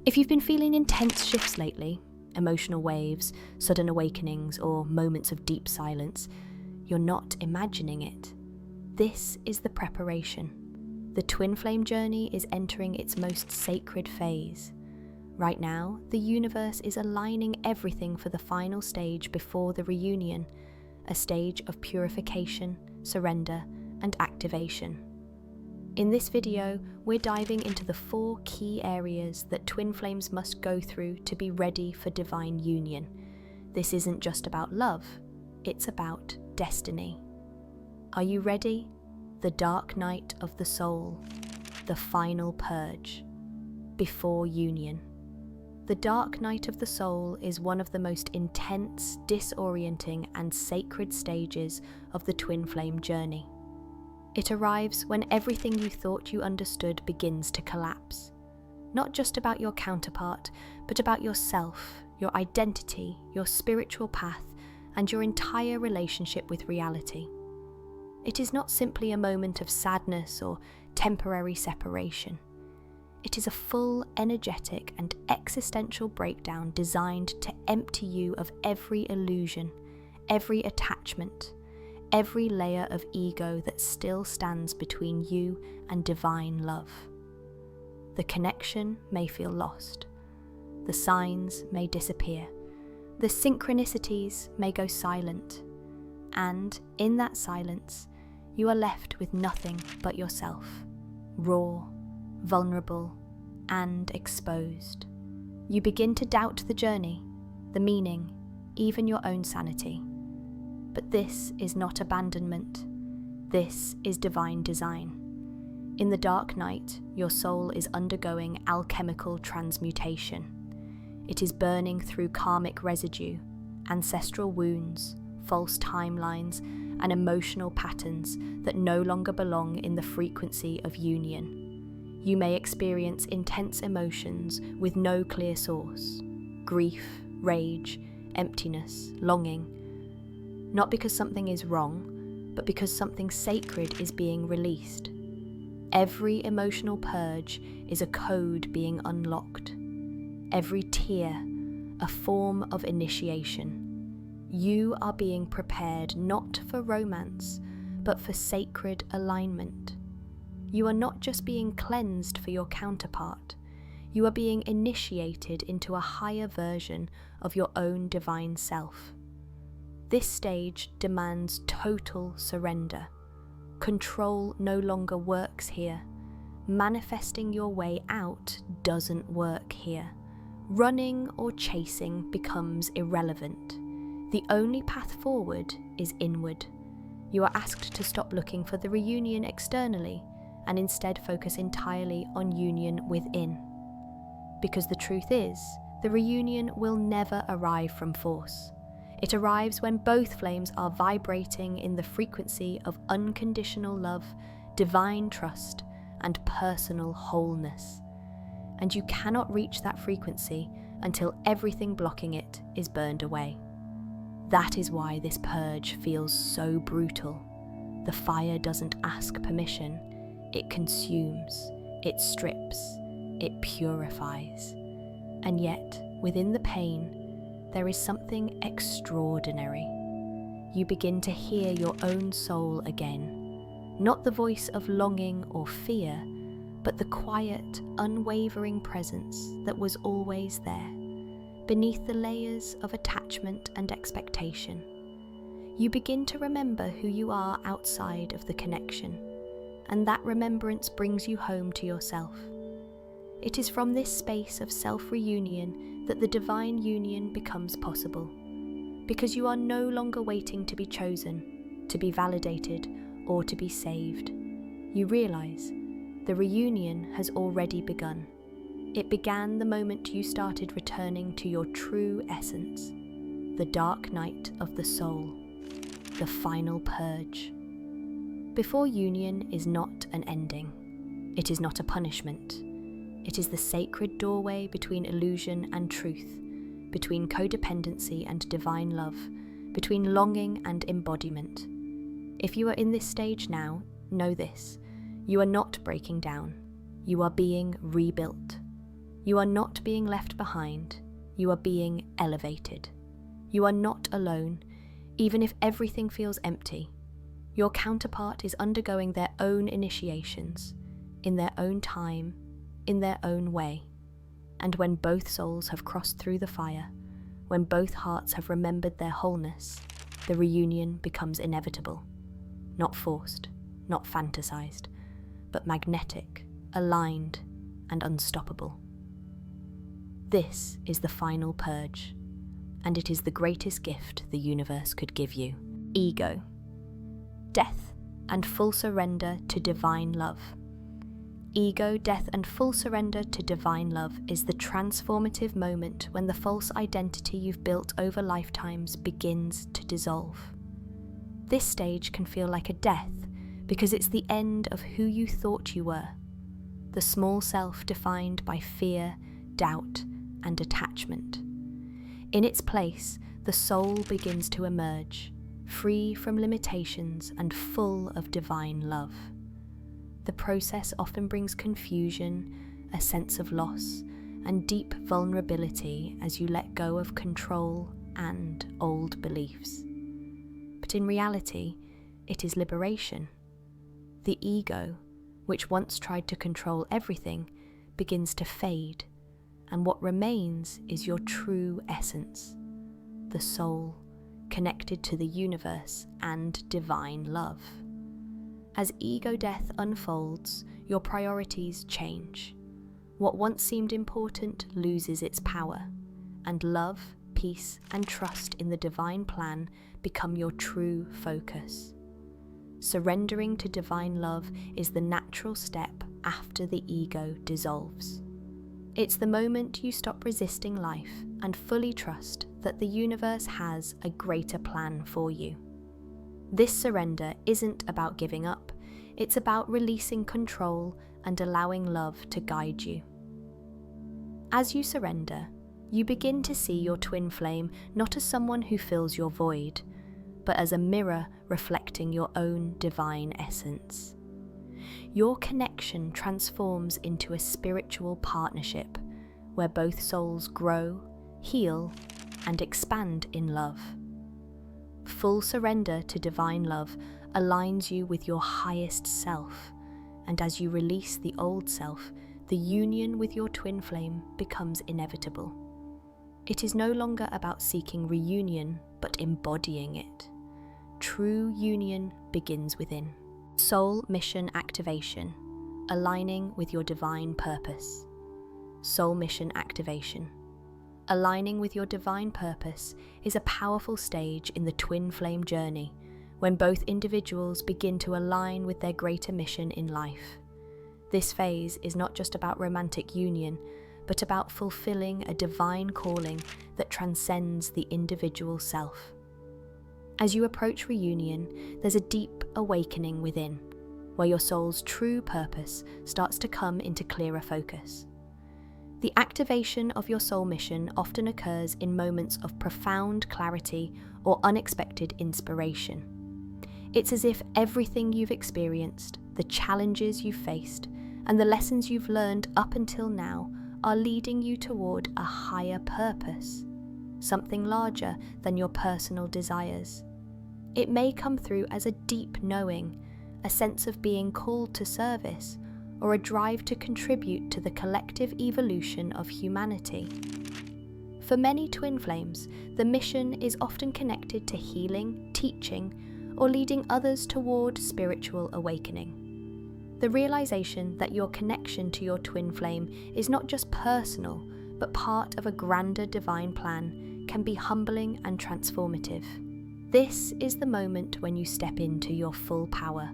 If you've been feeling intense shifts lately, emotional waves, sudden awakenings, or moments of deep silence, you're not imagining it. This is the preparation. The twin flame journey is entering its most sacred phase. Right now, the universe is aligning everything for the final stage before the reunion, a stage of purification, surrender, and activation. In this video, we're diving into the 4 key areas that twin flames must go through to be ready for divine union. This isn't just about love, it's about destiny. Are you ready? The dark night of the soul, the final purge, before union. The dark night of the soul is one of the most intense, disorienting, and sacred stages of the twin flame journey. It arrives when everything you thought you understood begins to collapse. Not just about your counterpart, but about yourself, your identity, your spiritual path, and your entire relationship with reality. It is not simply a moment of sadness or temporary separation. It is a full, energetic, and existential breakdown designed to empty you of every illusion, every attachment, every layer of ego that still stands between you and divine love. The connection may feel lost. The signs may disappear. The synchronicities may go silent. And in that silence, you are left with nothing but yourself, raw, vulnerable, and exposed. You begin to doubt the journey, the meaning, even your own sanity. But this is not abandonment. This is divine design. In the dark night, your soul is undergoing alchemical transmutation. It is burning through karmic residue, ancestral wounds, false timelines, and emotional patterns that no longer belong in the frequency of union. You may experience intense emotions with no clear source: grief, rage, emptiness, longing. Not because something is wrong, but because something sacred is being released. Every emotional purge is a code being unlocked. Every tear, a form of initiation. You are being prepared not for romance, but for sacred alignment. You are not just being cleansed for your counterpart. You are being initiated into a higher version of your own divine self. This stage demands total surrender. Control no longer works here. Manifesting your way out doesn't work here. Running or chasing becomes irrelevant. The only path forward is inward. You are asked to stop looking for the reunion externally and instead focus entirely on union within. Because the truth is, the reunion will never arrive from force. It arrives when both flames are vibrating in the frequency of unconditional love, divine trust, and personal wholeness. And you cannot reach that frequency until everything blocking it is burned away. That is why this purge feels so brutal. The fire doesn't ask permission. It consumes, it strips, it purifies. And yet, within the pain, there is something extraordinary. You begin to hear your own soul again, not the voice of longing or fear, but the quiet, unwavering presence that was always there, beneath the layers of attachment and expectation. You begin to remember who you are outside of the connection, and that remembrance brings you home to yourself. It is from this space of self-reunion that the divine union becomes possible, because you are no longer waiting to be chosen, to be validated, or to be saved. You realize the reunion has already begun. It began the moment you started returning to your true essence, the dark night of the soul, the final purge. Before union is not an ending. It is not a punishment. It is the sacred doorway between illusion and truth, between codependency and divine love, between longing and embodiment. If you are in this stage now, know this: you are not breaking down. You are being rebuilt. You are not being left behind, you are being elevated. You are not alone, even if everything feels empty. Your counterpart is undergoing their own initiations, in their own time, in their own way. And when both souls have crossed through the fire, when both hearts have remembered their wholeness, the reunion becomes inevitable. Not forced, not fantasized, but magnetic, aligned, and unstoppable. This is the final purge, and it is the greatest gift the universe could give you. Ego. Death and full surrender to divine love. Ego, death, and full surrender to divine love is the transformative moment when the false identity you've built over lifetimes begins to dissolve. This stage can feel like a death because it's the end of who you thought you were, the small self defined by fear, doubt, and attachment. In its place, the soul begins to emerge, free from limitations and full of divine love. The process often brings confusion, a sense of loss, and deep vulnerability as you let go of control and old beliefs. But in reality, it is liberation. The ego, which once tried to control everything, begins to fade, and what remains is your true essence, the soul, connected to the universe and divine love. As ego death unfolds, your priorities change. What once seemed important loses its power, and love, peace, and trust in the divine plan become your true focus. Surrendering to divine love is the natural step after the ego dissolves. It's the moment you stop resisting life and fully trust that the universe has a greater plan for you. This surrender isn't about giving up, it's about releasing control and allowing love to guide you. As you surrender, you begin to see your twin flame not as someone who fills your void, but as a mirror reflecting your own divine essence. Your connection transforms into a spiritual partnership where both souls grow, heal, and expand in love. Full surrender to divine love aligns you with your highest self, and as you release the old self, the union with your twin flame becomes inevitable. It is no longer about seeking reunion, but embodying it. True union begins within. Soul mission activation, aligning with your divine purpose. Soul mission activation. Aligning with your divine purpose is a powerful stage in the twin flame journey when both individuals begin to align with their greater mission in life. This phase is not just about romantic union, but about fulfilling a divine calling that transcends the individual self. As you approach reunion, there's a deep awakening within, where your soul's true purpose starts to come into clearer focus. The activation of your soul mission often occurs in moments of profound clarity or unexpected inspiration. It's as if everything you've experienced, the challenges you've faced, and the lessons you've learned up until now are leading you toward a higher purpose, something larger than your personal desires. It may come through as a deep knowing, a sense of being called to service, or a drive to contribute to the collective evolution of humanity. For many twin flames, the mission is often connected to healing, teaching, or leading others toward spiritual awakening. The realization that your connection to your twin flame is not just personal, but part of a grander divine plan can be humbling and transformative. This is the moment when you step into your full power,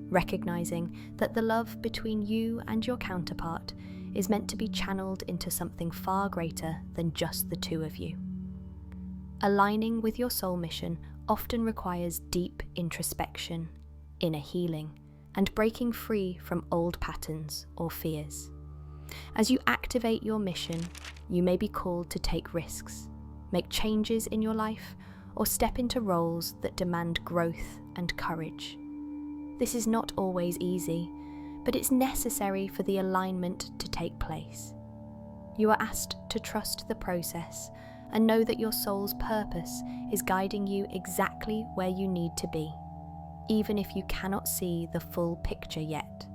recognizing that the love between you and your counterpart is meant to be channeled into something far greater than just the two of you. Aligning with your soul mission often requires deep introspection, inner healing, and breaking free from old patterns or fears. As you activate your mission, you may be called to take risks, make changes in your life, or step into roles that demand growth and courage. This is not always easy, but it's necessary for the alignment to take place. You are asked to trust the process and know that your soul's purpose is guiding you exactly where you need to be, even if you cannot see the full picture yet.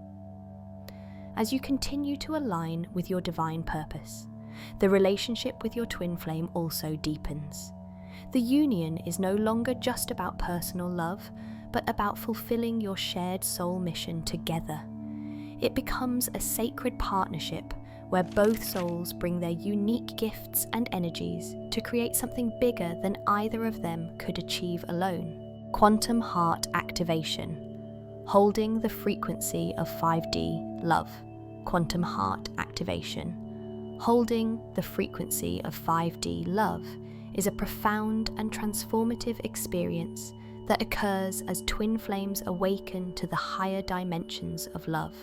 As you continue to align with your divine purpose, the relationship with your twin flame also deepens. The union is no longer just about personal love, but about fulfilling your shared soul mission together. It becomes a sacred partnership where both souls bring their unique gifts and energies to create something bigger than either of them could achieve alone. Quantum heart activation. Holding the frequency of 5D love. Quantum heart activation. Holding the frequency of 5D love is a profound and transformative experience that occurs as twin flames awaken to the higher dimensions of love.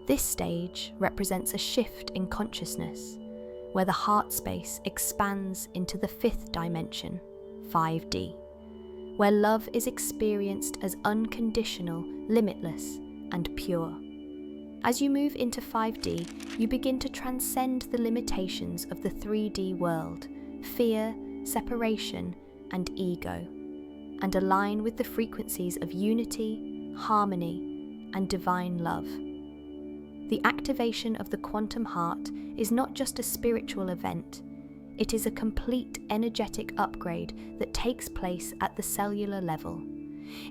This stage represents a shift in consciousness, where the heart space expands into the fifth dimension, 5D, where love is experienced as unconditional, limitless, and pure. As you move into 5D, you begin to transcend the limitations of the 3D world, fear, separation, and ego, and align with the frequencies of unity, harmony, and divine love. The activation of the quantum heart is not just a spiritual event, it is a complete energetic upgrade that takes place at the cellular level.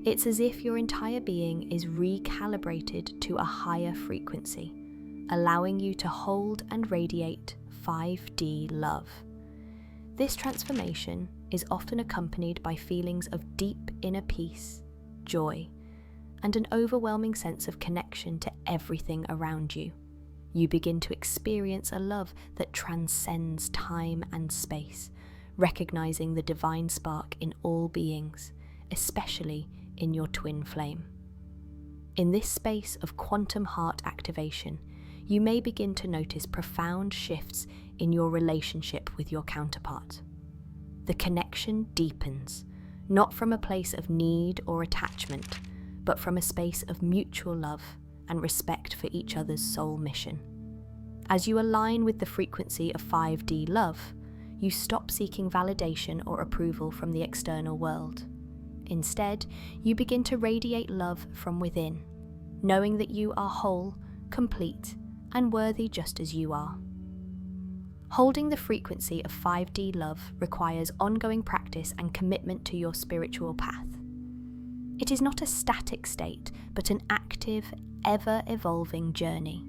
It's as if your entire being is recalibrated to a higher frequency, allowing you to hold and radiate 5D love. This transformation is often accompanied by feelings of deep inner peace, joy, and an overwhelming sense of connection to everything around you. You begin to experience a love that transcends time and space, recognizing the divine spark in all beings, especially in your twin flame. In this space of quantum heart activation, you may begin to notice profound shifts in your relationship with your counterpart. The connection deepens, not from a place of need or attachment, but from a space of mutual love and respect for each other's soul mission. As you align with the frequency of 5D love, you stop seeking validation or approval from the external world. Instead, you begin to radiate love from within, knowing that you are whole, complete, and worthy just as you are. Holding the frequency of 5D love requires ongoing practice and commitment to your spiritual path. It is not a static state, but an active, ever-evolving journey.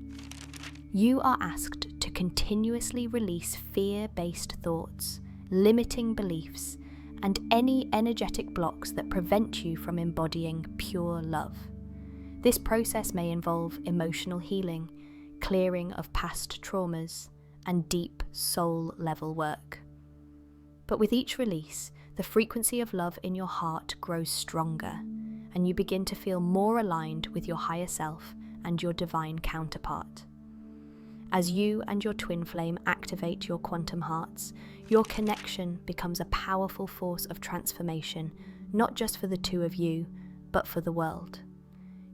You are asked to continuously release fear-based thoughts, limiting beliefs, and any energetic blocks that prevent you from embodying pure love. This process may involve emotional healing, clearing of past traumas, and deep soul-level work. But with each release, the frequency of love in your heart grows stronger, and you begin to feel more aligned with your higher self and your divine counterpart. As you and your twin flame activate your quantum hearts, your connection becomes a powerful force of transformation, not just for the two of you, but for the world.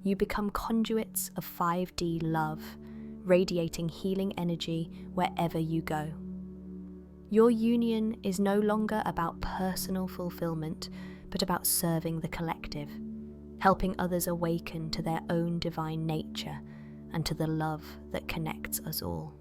You become conduits of 5D love, radiating healing energy wherever you go. Your union is no longer about personal fulfillment, but about serving the collective, helping others awaken to their own divine nature and to the love that connects us all.